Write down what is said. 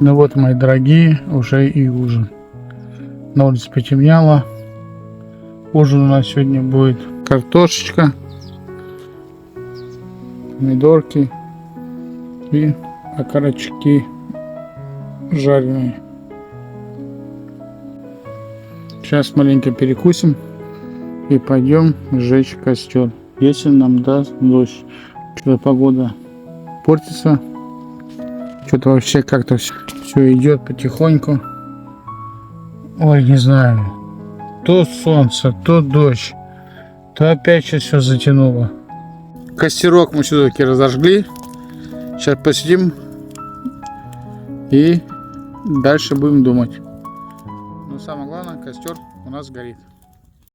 Ну вот, мои дорогие, уже и ужин. На улице потемнело. Ужин у нас сегодня будет картошечка, помидорки и окорочки жареные. Сейчас маленько перекусим и пойдем сжечь костер, если нам даст дождь. Что-то погода портится. Что-то вообще как-то все идет потихоньку. Ой, не знаю. То солнце, то дождь, то опять сейчас все затянуло. Костерок мы все-таки разожгли. Сейчас посидим и дальше будем думать. Но самое главное, костер у нас горит.